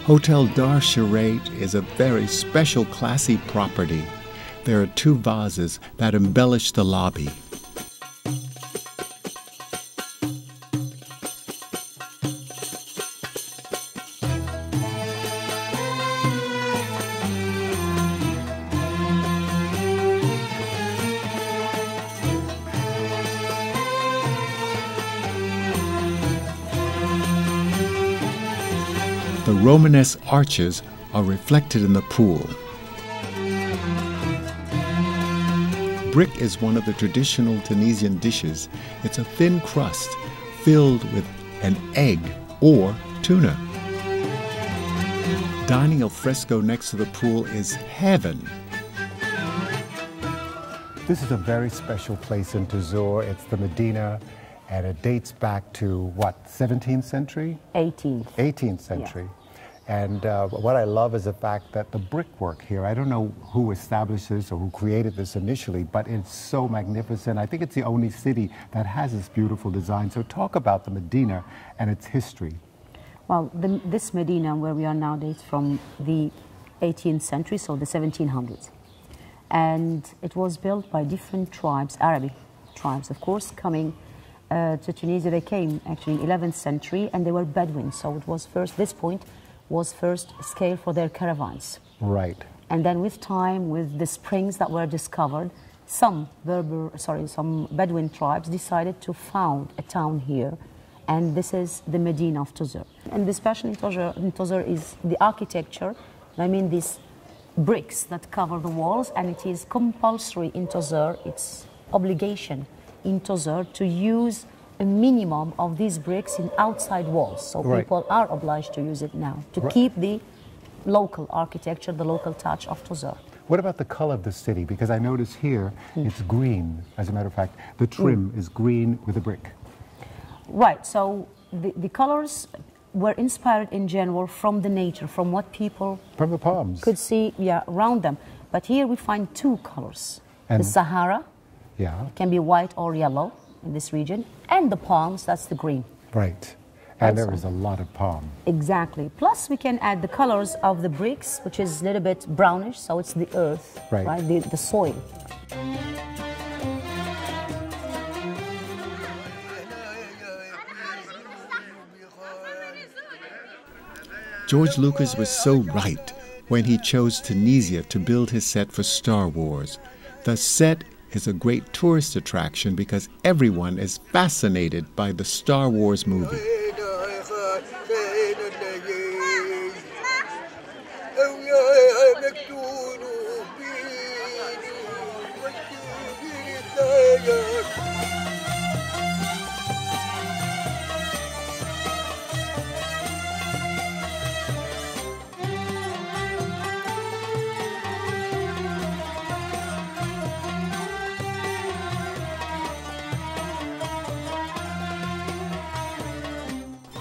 Hotel Dar Shirait is a very special, classy property. There are two vases that embellish the lobby. The Romanesque arches are reflected in the pool. Brick is one of the traditional Tunisian dishes. It's a thin crust filled with an egg or tuna. Dining al fresco next to the pool is heaven. This is a very special place in Tozeur. It's the Medina, and it dates back to what, 17th century? 18th. 18th century. Yeah. And what I love is the fact that the brickwork here, I don't know who established this or who created this initially, but it's so magnificent. I think it's the only city that has this beautiful design. So talk about the Medina and its history. Well, this Medina where we are now dates from the 18th century, so the 1700s. And it was built by different tribes, Arabic tribes, of course, coming to Tunisia. They came actually in 11th century, and they were Bedouins. So it was first, this point was first scale for their caravans. Right. And then with time, with the springs that were discovered, some Bedouin tribes decided to found a town here, and this is the Medina of Tozeur. And the special in Tozeur is the architecture. I mean these bricks that cover the walls, and it is compulsory in Tozeur, it's obligation in Tozeur to use a minimum of these bricks in outside walls. So people are obliged to use it now to keep the local architecture, the local touch of Tozeur. What about the color of the city? Because I notice here it's green. As a matter of fact, the trim is green with a brick. Right, so the colors were inspired in general from the nature, from what people from the palms could see around them. But here we find two colors. And the Sahara can be white or yellow in this region, and the palms, that's the green. Right. And there is a lot of palm. Exactly. Plus we can add the colors of the bricks, which is a little bit brownish, so it's the earth, right? The soil. George Lucas was so right when he chose Tunisia to build his set for Star Wars. The set is a great tourist attraction because everyone is fascinated by the Star Wars movie.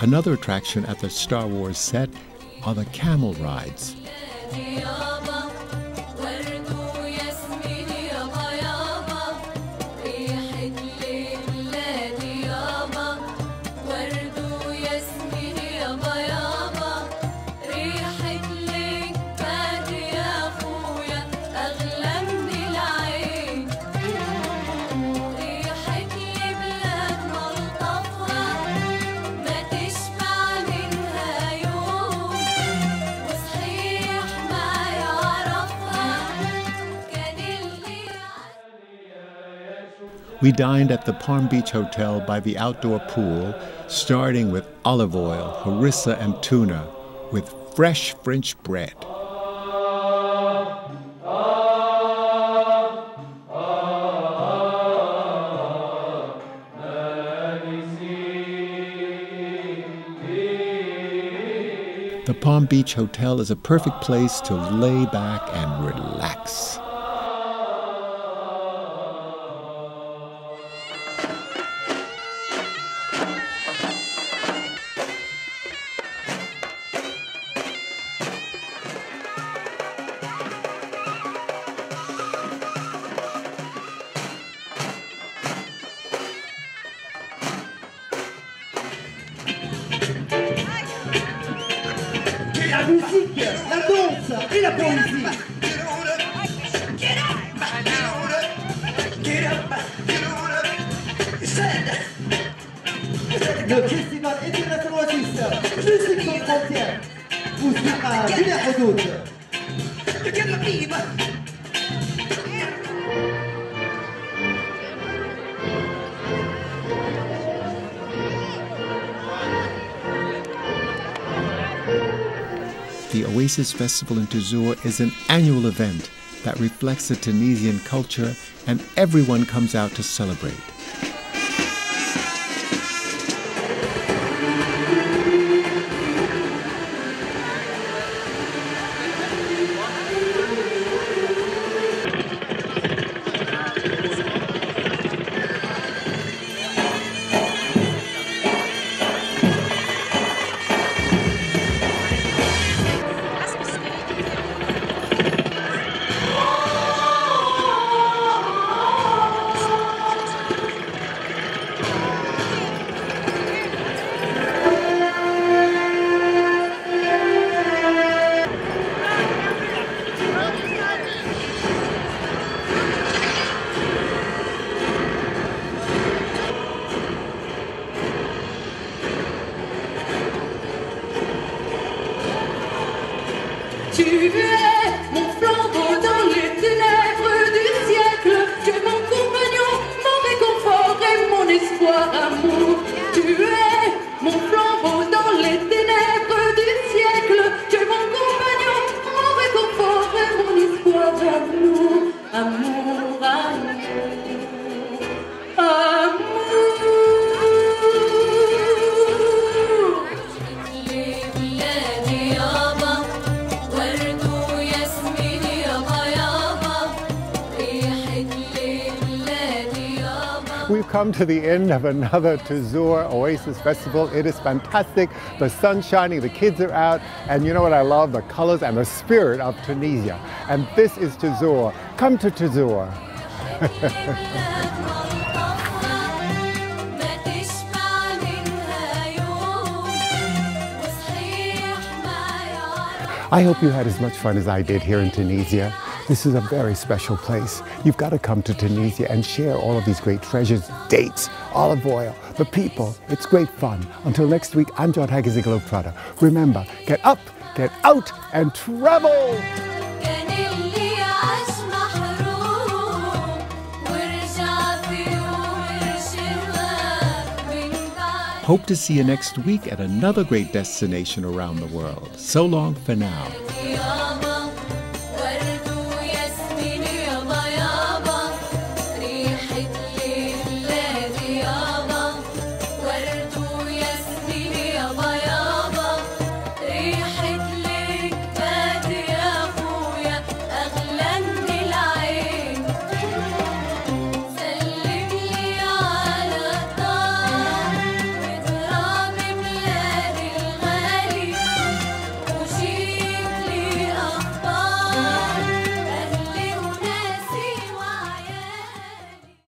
Another attraction at the Star Wars set are the camel rides. We dined at the Palm Beach Hotel by the outdoor pool, starting with olive oil, harissa, and tuna, with fresh French bread. The Palm Beach Hotel is a perfect place to lay back and relax. la musique, la danse et la poésie. Le Festival international Oasis, musique sans frontières, vous à Villers-Houdoud. The Oasis Festival in Tozeur is an annual event that reflects the Tunisian culture, and everyone comes out to celebrate. Tu es mon flambeau dans les ténèbres du siècle. Tu es mon compagnon, mon réconfort et mon espoir, amour. Tu es mon flambeau dans les ténèbres du siècle. Tu es mon compagnon, mon réconfort et mon espoir, amour. Amour, amour, amour. We've come to the end of another Tozeur Oasis Festival. It is fantastic. The sun's shining, the kids are out, and you know what I love? The colors and the spirit of Tunisia. And this is Tozeur. Come to Tozeur. I hope you had as much fun as I did here in Tunisia. This is a very special place. You've got to come to Tunisia and share all of these great treasures, dates, olive oil, the people. It's great fun. Until next week, I'm Jon Haggins, the GlobeTrotter. Remember, get up, get out, and travel! Hope to see you next week at another great destination around the world. So long for now.